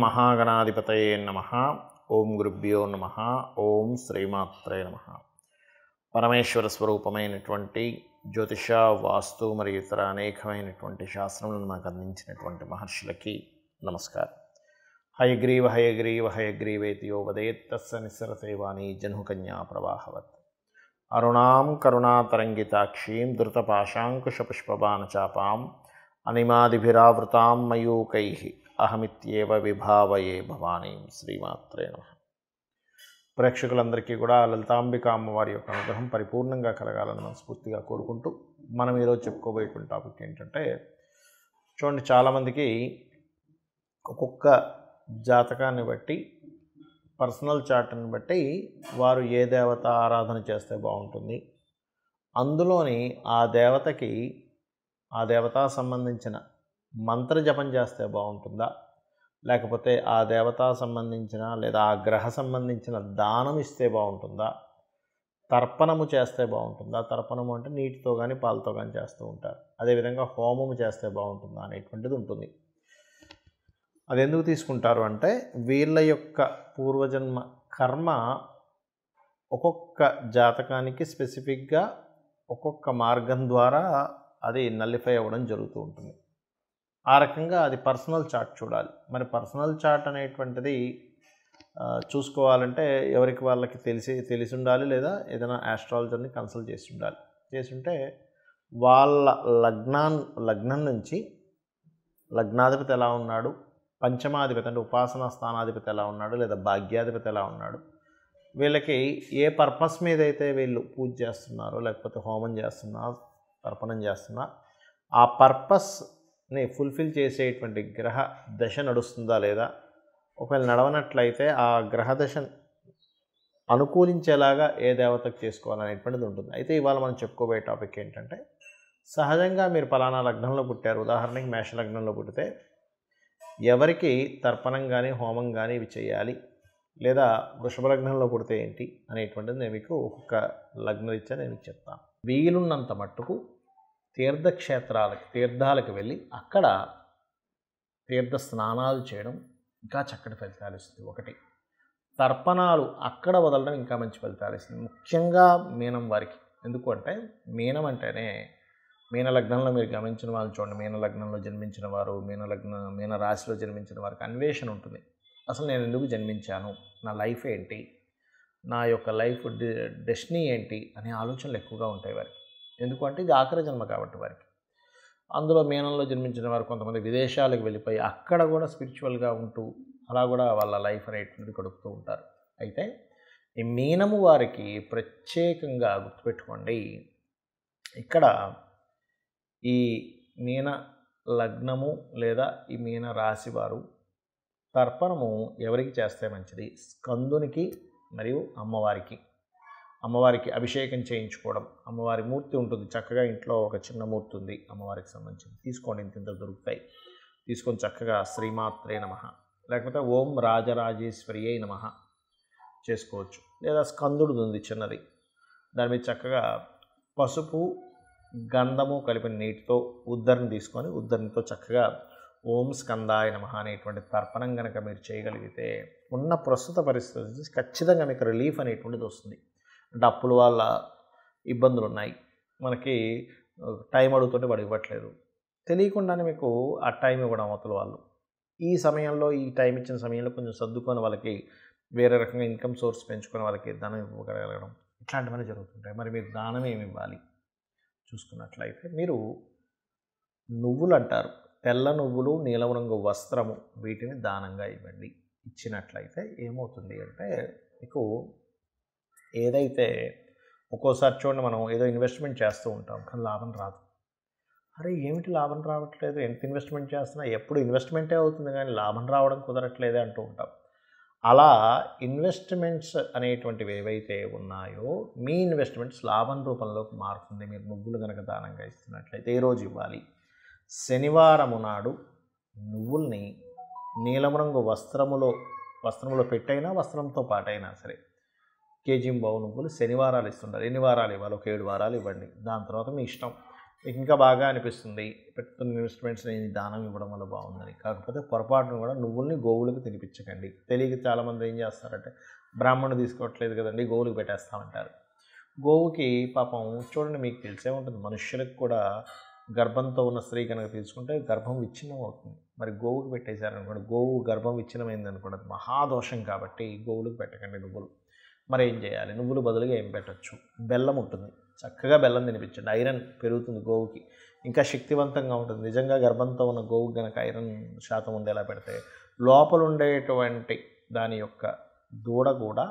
మహాగణాధిపతయే నమః. ఓం గురుభ్యో నమః. ఓం శ్రీమాత్రే నమః. పరమేశ్వర స్వరూపమైనటువంటి జ్యోతిష, వాస్తు మరియు ఇతర అనేకమైనటువంటి శాస్త్రములను మనకు అందించినటువంటి మహర్షులకి నమస్కారం. హయగ్రీవ హయగ్రీవ హయగ్రీవేతి యో వదేత్ తస్య నిస్సరతే వాణి జహ్నుకన్యా ప్రవాహవత్. అరుణాం కరుణాతరంగితాక్షీం ధృతపాశాంకుశపుష్పబాణచాపాం అనిమాదిభిరావృతాం మయూకైః అహమిత్యేవ విభావయే భవానీం. శ్రీమాత్రే నమః. ప్రేక్షకులందరికీ కూడా లలితాంబిక అమ్మవారి యొక్క అనుగ్రహం పరిపూర్ణంగా కలగాలని మనస్ఫూర్తిగా కోరుకుంటూ మనం ఈరోజు చెప్పుకోబోయేటువంటి టాపిక్ ఏంటంటే, చూడండి, చాలామందికి ఒక్కొక్క జాతకాన్ని బట్టి, పర్సనల్ చార్ట్ని బట్టి వారు ఏ దేవత ఆరాధన చేస్తే బాగుంటుంది, అందులోని ఆ దేవతకి ఆ దేవతా సంబంధించిన మంత్ర జపం చేస్తే బాగుంటుందా, లేకపోతే ఆ దేవతా సంబంధించిన లేదా ఆ గ్రహ సంబంధించిన దానం ఇస్తే బాగుంటుందా, తర్పణము చేస్తే బాగుంటుందా. తర్పణము అంటే నీటితో కానీ పాలతో కానీ చేస్తూ ఉంటారు. అదేవిధంగా హోమము చేస్తే బాగుంటుందా అనేటువంటిది ఉంటుంది. అది ఎందుకు తీసుకుంటారు అంటే, వీళ్ళ యొక్క పూర్వజన్మ కర్మ ఒక్కొక్క జాతకానికి స్పెసిఫిక్గా ఒక్కొక్క మార్గం ద్వారా అది నల్లిఫై అవ్వడం జరుగుతూ ఉంటుంది. ఆ రకంగా అది పర్సనల్ చార్ట్ చూడాలి. మరి పర్సనల్ చార్ట్ అనేటువంటిది చూసుకోవాలంటే ఎవరికి వాళ్ళకి తెలిసి ఉండాలి, లేదా ఏదైనా ఆస్ట్రాలజర్ని కన్సల్ట్ చేసి ఉంటే వాళ్ళ లగ్నం నుంచి లగ్నాధిపతి ఎలా ఉన్నాడు, పంచమాధిపతి అంటే ఉపాసనా స్థానాధిపతి ఎలా ఉన్నాడు, లేదా భాగ్యాధిపతి ఎలా ఉన్నాడు, వీళ్ళకి ఏ పర్పస్ మీద అయితే వీళ్ళు పూజ చేస్తున్నారో, లేకపోతే హోమం చేస్తున్నా, తర్పణం చేస్తున్నా, ఆ పర్పస్ని ఫుల్ఫిల్ చేసేటువంటి గ్రహ దశ నడుస్తుందా లేదా, ఒకవేళ నడవనట్లయితే ఆ గ్రహ దశ అనుకూలించేలాగా ఏ దేవతకు చేసుకోవాలనేటువంటిది ఉంటుంది. అయితే ఇవాళ మనం చెప్పుకోబోయే టాపిక్ ఏంటంటే, సహజంగా మీరు పలానా లగ్నంలో పుట్టారు, ఉదాహరణకి మేష లగ్నంలో పుట్టితే ఎవరికి తర్పణం కానీ హోమం కానీ ఇవి చేయాలి, లేదా వృషభ లగ్నంలో పుడితే ఏంటి అనేటువంటిది నేను మీకు ఒక్కొక్క లగ్నరీత్యా నేను చెప్తాను. వీలున్నంత మట్టుకు తీర్థాలకు వెళ్ళి అక్కడ తీర్థ స్నానాలు చేయడం ఇంకా చక్కటి ఫలితాలు ఇస్తుంది. ఒకటి, తర్పణాలు అక్కడ వదలడం ఇంకా మంచి ఫలితాలు ఇస్తుంది, ముఖ్యంగా మీనం వారికి. ఎందుకు అంటే, మీనం అంటేనే, మీన లగ్నంలో మీరు గమనించిన వాళ్ళు చూడండి, మీన లగ్నంలో జన్మించిన వారు, మీన రాశిలో జన్మించిన వారికి అన్వేషణ ఉంటుంది. అసలు నేను ఎందుకు జన్మించాను, నా లైఫ్ ఏంటి, నా యొక్క లైఫ్ డెస్టినీ ఏంటి అనే ఆలోచనలు ఎక్కువగా ఉంటాయి వారికి. ఎందుకంటే ఇది ఆఖరి జన్మ కాబట్టి వారికి. అందులో మీనంలో జన్మించిన వారు కొంతమంది విదేశాలకు వెళ్ళిపోయి అక్కడ కూడా స్పిరిచువల్గా ఉంటూ అలా కూడా వాళ్ళ లైఫ్ అనేటువంటిది గడుపుతూ ఉంటారు. అయితే ఈ మీనము వారికి ప్రత్యేకంగా గుర్తుపెట్టుకోండి, ఇక్కడ ఈ మీన లగ్నము లేదా ఈ మీన రాశి వారు తర్పణము ఎవరికి చేస్తే మంచిది, స్కందునికి మరియు అమ్మవారికి అభిషేకం చేయించుకోవడం. అమ్మవారి మూర్తి ఉంటుంది, చక్కగా ఇంట్లో ఒక చిన్న మూర్తి ఉంది అమ్మవారికి సంబంధించింది, తీసుకోండి, ఇంత దొరుకుతాయి. తీసుకొని చక్కగా శ్రీమాత్రే నమః, లేకపోతే ఓం రాజరాజేశ్వరియే నమః చేసుకోవచ్చు. లేదా స్కందుడిది ఉంది చిన్నది, దాని మీద చక్కగా పసుపు గంధము కలిపిన నీటితో ఉద్దరిని తీసుకొని ఉద్దరినితో చక్కగా ఓం స్కందాయ నమః అనేటువంటి తర్పణం కనుక మీరు చేయగలిగితే ఉన్న ప్రస్తుత పరిస్థితి ఖచ్చితంగా మీకు రిలీఫ్ అనేటువంటిది వస్తుంది. అంటే అప్పుల వల్ల ఇబ్బందులు ఉన్నాయి, మనకి టైం అడుగుతుంటే వాడు ఇవ్వట్లేదు, తెలియకుండానే మీకు ఆ టైం ఇవ్వడం అవతల వాళ్ళు. ఈ సమయంలో, ఈ టైం ఇచ్చిన సమయంలో కొంచెం సర్దుకొని వాళ్ళకి వేరే రకంగా ఇన్కమ్ సోర్స్ పెంచుకొని వాళ్ళకి దానం ఇవ్వగలగడం, ఇట్లాంటివన్నీ జరుగుతుంటాయి. మరి మీరు దానం ఏమి ఇవ్వాలి చూసుకున్నట్లయితే, మీరు నువ్వులు అంటారు, తెల్ల నువ్వులు, నీలం రంగు వస్త్రము, వీటిని దానంగా ఇవ్వండి. ఇచ్చినట్లయితే ఏమవుతుంది అంటే, మీకు ఏదైతే ఒక్కోసారి చూడండి, మనం ఏదో ఇన్వెస్ట్మెంట్ చేస్తూ ఉంటాం కానీ లాభం రాదు. అరే ఏమిటి లాభం రావట్లేదు, ఎంత ఇన్వెస్ట్మెంట్ చేస్తున్నా ఎప్పుడు ఇన్వెస్ట్మెంటే అవుతుంది కానీ లాభం రావడం కుదరట్లేదే అంటూ ఉంటాం. అలా ఇన్వెస్ట్మెంట్స్ అనేటువంటివి ఏవైతే ఉన్నాయో, మీ ఇన్వెస్ట్మెంట్స్ లాభం రూపంలోకి మారుతుంది మీరు నువ్వులు కనుక దానంగా ఇస్తున్నట్లయితే. ఏ రోజు ఇవ్వాలి, శనివారము నాడు నువ్వుల్ని నీలం రంగు వస్త్రములో పెట్టైనా వస్త్రంతో పాటైనా సరే కేజీ బావు నువ్వులు శనివారాలు ఇస్తుంటారు. ఎన్ని వారాలు ఇవ్వాలి, ఒక 7 వారాలు ఇవ్వండి. దాని తర్వాత మీ ఇష్టం, మీకు ఇంకా బాగా అనిపిస్తుంది పెట్టుకున్న ఇన్వెస్ట్మెంట్స్ నేను దానం ఇవ్వడం వల్ల బాగుందని. కాకపోతే పొరపాటును కూడా నువ్వుల్ని గోవులకు తినిపించకండి. తెలియక చాలామంది ఏం చేస్తారంటే బ్రాహ్మణుడు తీసుకోవట్లేదు కదండి గోవులకు పెట్టేస్తామంటారు. గోవుకి పాపం చూడండి, మీకు తెలిసే ఉంటుంది, మనుష్యులకు కూడా గర్భంతో ఉన్న స్త్రీ కనుక తీసుకుంటే గర్భం విచ్ఛిన్నం అవుతుంది. మరి గోవుకు పెట్టేశారనుకోండి, గోవు గర్భం విచ్ఛిన్నమైంది అనుకోండి, అది మహాదోషం. కాబట్టి గోవులకు పెట్టకండి నువ్వులు. మరి ఏం చేయాలి? నువ్వులు బదులుగా ఏం పెట్టచ్చు? బెల్లం ఉంటుంది, చక్కగా బెల్లం తినిపించండి. ఐరన్ పెరుగుతుంది గోవుకి, ఇంకా శక్తివంతంగా ఉంటుంది. నిజంగా గర్భంతో ఉన్న గోవుకి కనుక ఐరన్ శాతం ఉండేలా పెడితే లోపల ఉండేటువంటి దాని యొక్క దూడ కూడా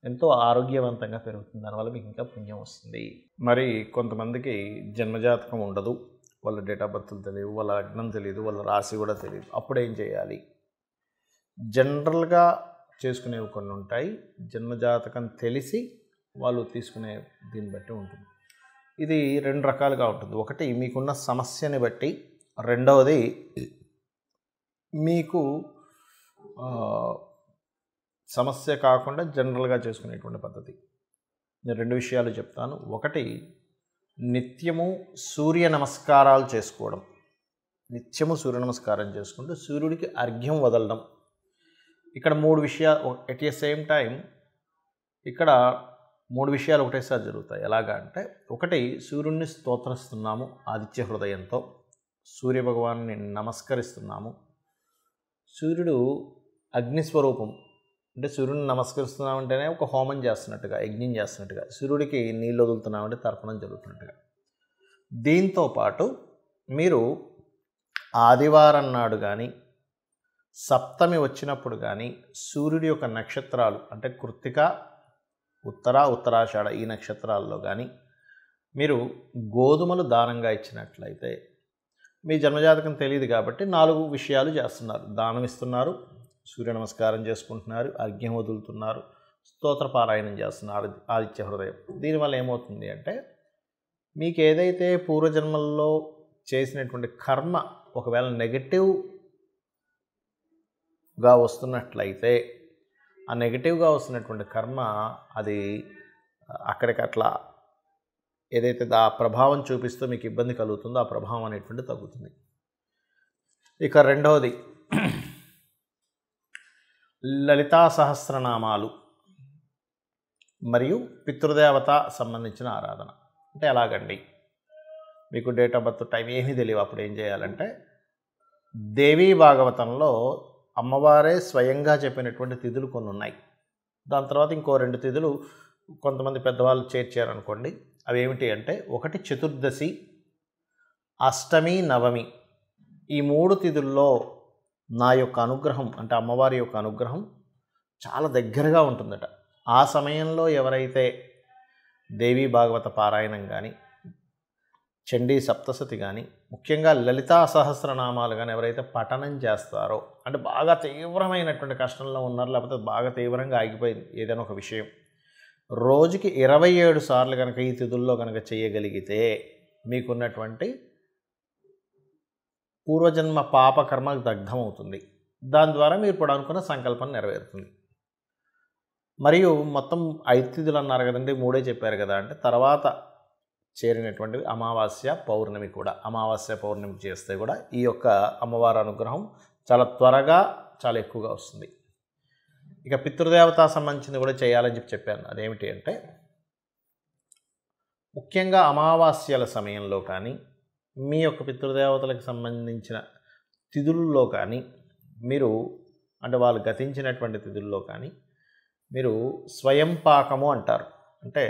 ఎంతో ఆరోగ్యవంతంగా పెరుగుతుంది. దానివల్ల మీకు ఇంకా పుణ్యం వస్తుంది. మరి కొంతమందికి జన్మజాతకం ఉండదు, వాళ్ళ డేట్ ఆఫ్ బర్త్లు తెలియదు, వాళ్ళ లగ్నం తెలియదు, వాళ్ళ రాశి కూడా తెలియదు. అప్పుడు ఏం చేయాలి? జనరల్గా చేసుకునేవి కొన్ని ఉంటాయి. జన్మజాతకం తెలిసి వాళ్ళు తీసుకునే దీన్ని బట్టి ఉంటుంది. ఇది రెండు రకాలుగా ఉంటుంది. ఒకటి మీకున్న సమస్యని బట్టి, రెండవది మీకు సమస్య కాకుండా జనరల్గా చేసుకునేటువంటి పద్ధతి. నేను రెండు విషయాలు చెప్తాను. ఒకటి, నిత్యము సూర్య నమస్కారాలు చేసుకోవడం. నిత్యము సూర్య నమస్కారం చేసుకుంటూ సూర్యుడికి అర్ఘ్యం వదలడం. ఇక్కడ మూడు విషయాలు ఎట్ ఏ సేమ్ టైం, ఇక్కడ మూడు విషయాలు ఒకటేసారి జరుగుతాయి. ఎలాగా అంటే, ఒకటి, సూర్యుడిని స్తోత్రిస్తున్నాము ఆదిత్య హృదయంతో, సూర్యభగవాన్ని నమస్కరిస్తున్నాము. సూర్యుడు అగ్నిస్వరూపం, అంటే సూర్యుడిని నమస్కరిస్తున్నామంటేనే ఒక హోమం చేస్తున్నట్టుగా, యజ్ఞం చేస్తున్నట్టుగా, సూర్యుడికి నీళ్ళు వదులుతున్నామంటే తర్పణం జరుగుతున్నట్టుగా. దీంతోపాటు మీరు ఆదివారం నాడు కానీ, సప్తమి వచ్చినప్పుడు కానీ, సూర్యుడి యొక్క నక్షత్రాలు అంటే కృత్తిక, ఉత్తర, ఉత్తరాషాఢ ఈ నక్షత్రాల్లో కానీ మీరు గోధుమలు దానంగా ఇచ్చినట్లయితే, మీ జన్మజాతకం తెలియదు కాబట్టి 4 విషయాలు చేస్తున్నారు. దానం ఇస్తున్నారు, సూర్య నమస్కారం చేసుకుంటున్నారు, అర్ఘ్యం వదులుతున్నారు, స్తోత్ర పారాయణం చేస్తున్నారు ఆదిత్య హృదయం. దీనివల్ల ఏమవుతుంది అంటే, మీకు ఏదైతే పూర్వజన్మల్లో చేసినటువంటి కర్మ ఒకవేళ నెగటివ్గా వస్తున్నట్లయితే, ఆ నెగటివ్గా వస్తున్నటువంటి కర్మ అది అక్కడికట్లా ఏదైతే ఆ ప్రభావం చూపిస్తూ మీకు ఇబ్బంది కలుగుతుందో ఆ ప్రభావం అనేటువంటి తగ్గుతుంది. ఇక రెండవది, లలితా సహస్రనామాలు మరియు పితృదేవత సంబంధించిన ఆరాధన. అంటే ఎలాగండి? మీకు డేట్ ఆఫ్ బర్త్ టైం ఏమీ తెలియదు. అప్పుడు ఏం చేయాలంటే, దేవీ భాగవతంలో అమ్మవారే స్వయంగా చెప్పినటువంటి తిథులు కొన్ని ఉన్నాయి. దాని తర్వాత ఇంకో 2 తిథులు కొంతమంది పెద్దవాళ్ళు చేర్చారనుకోండి. అవి ఏమిటి అంటే, ఒకటి చతుర్దశి, అష్టమి, నవమి. ఈ 3 తిథుల్లో నా యొక్క అనుగ్రహం అంటే అమ్మవారి యొక్క అనుగ్రహం చాలా దగ్గరగా ఉంటుందట. ఆ సమయంలో ఎవరైతే దేవీ భాగవత పారాయణం కానీ, చండీ సప్తశతి కానీ, ముఖ్యంగా లలితా సహస్రనామాలు కానీ ఎవరైతే పఠనం చేస్తారో, అంటే బాగా తీవ్రమైనటువంటి కష్టంలో ఉన్నారు, లేకపోతే బాగా తీవ్రంగా ఆగిపోయింది ఏదైనా ఒక విషయం, రోజుకి 27 సార్లు కనుక ఈ తిథుల్లో కనుక చేయగలిగితే మీకున్నటువంటి పూర్వజన్మ పాపకర్మ దగ్ధం అవుతుంది. దాని ద్వారా మీరు ఇప్పుడు అనుకున్న సంకల్పం నెరవేరుతుంది. మరియు మొత్తం 5 తిథులు అన్నారు కదండి, 3 చెప్పారు కదా అంటే, తర్వాత చేరినటువంటివి అమావాస్య, పౌర్ణమి కూడా. అమావాస్య, పౌర్ణమి చేస్తే కూడా ఈ యొక్క అమ్మవారి అనుగ్రహం చాలా త్వరగా చాలా ఎక్కువగా వస్తుంది. ఇక పితృదేవత సంబంధించింది కూడా చేయాలని చెప్పాను. అదేమిటి అంటే, ముఖ్యంగా అమావాస్యల సమయంలో కానీ, మీ యొక్క పితృదేవతలకు సంబంధించిన తిథుల్లో కానీ మీరు, అంటే వాళ్ళు గతించినటువంటి తిథుల్లో కానీ మీరు స్వయం పాకము అంటారు. అంటే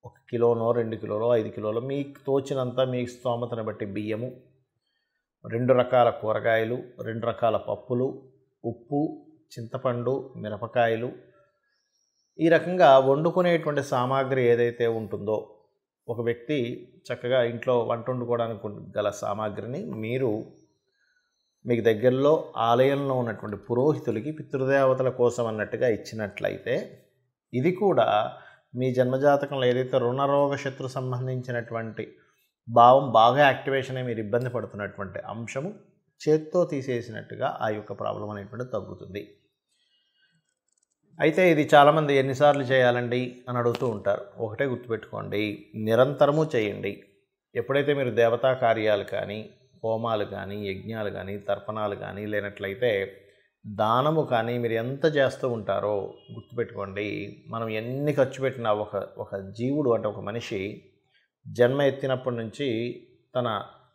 1 కిలోనో 2 కిలోలో 5 కిలోలో మీకు తోచినంత మీ స్తోమతను బట్టి బియ్యము, 2 రకాల కూరగాయలు, 2 రకాల పప్పులు, ఉప్పు, చింతపండు, మిరపకాయలు, ఈ రకంగా వండుకునేటువంటి సామాగ్రి ఏదైతే ఉంటుందో, ఒక వ్యక్తి చక్కగా ఇంట్లో వంట వండుకోవడానికి గల సామాగ్రిని మీరు మీకు దగ్గరలో ఆలయంలో ఉన్నటువంటి పురోహితులకి పితృదేవతల కోసం అన్నట్టుగా ఇచ్చినట్లయితే, ఇది కూడా మీ జన్మజాతకంలో ఏదైతే రుణరోగ శత్రు సంబంధించినటువంటి భావం బాగా యాక్టివేషన్ అయ్యి మీరు ఇబ్బంది పడుతున్నటువంటి అంశము చేత్తో తీసేసినట్టుగా ఆ యొక్క ప్రాబ్లం అనేటువంటి తగ్గుతుంది. అయితే ఇది చాలామంది ఎన్నిసార్లు చేయాలండి అని అడుగుతూ ఉంటారు. ఒకటే గుర్తుపెట్టుకోండి, నిరంతరము చేయండి. ఎప్పుడైతే మీరు దేవతా కార్యాలు కానీ, హోమాలు కానీ, యజ్ఞాలు కానీ, తర్పణాలు కానీ లేనట్లయితే దానము కానీ మీరు ఎంత చేస్తూ ఉంటారో గుర్తుపెట్టుకోండి. మనం ఎన్ని ఖర్చు పెట్టినా ఒక జీవుడు అంటే ఒక మనిషి జన్మ ఎత్తినప్పటి నుంచి తన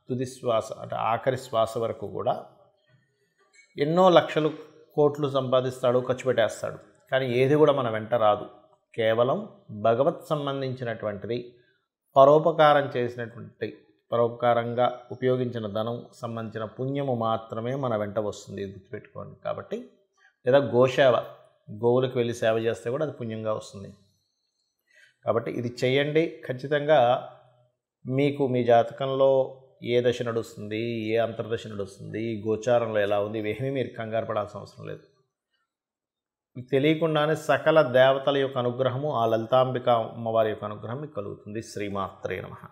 తుది శ్వాస అంటే ఆఖరి శ్వాస వరకు కూడా ఎన్నో లక్షలు కోట్లు సంపాదిస్తాడు, ఖర్చు పెట్టేస్తాడు. కానీ ఏది కూడా మన వెంట రాదు. కేవలం భగవత్ సంబంధించినటువంటిది, పరోపకారంగా ఉపయోగించిన ధనం సంబంధించిన పుణ్యము మాత్రమే మన వెంట వస్తుంది, గుర్తుపెట్టుకోండి. కాబట్టి లేదా గోసేవ, గోవులకు వెళ్ళి సేవ చేస్తే కూడా అది పుణ్యంగా వస్తుంది. కాబట్టి ఇది చేయండి. ఖచ్చితంగా మీకు మీ జాతకంలో ఏ దశ నడుస్తుంది, ఏ అంతర్దశ నడుస్తుంది, గోచారంలో ఎలా ఉంది, ఇవేమీ మీరు కంగారు పడాల్సిన అవసరం లేదు. మీకు తెలియకుండానే సకల దేవతల యొక్క అనుగ్రహము, ఆ లలితాంబిక అమ్మవారి యొక్క అనుగ్రహం మీకు కలుగుతుంది. శ్రీమాత్రే నమః.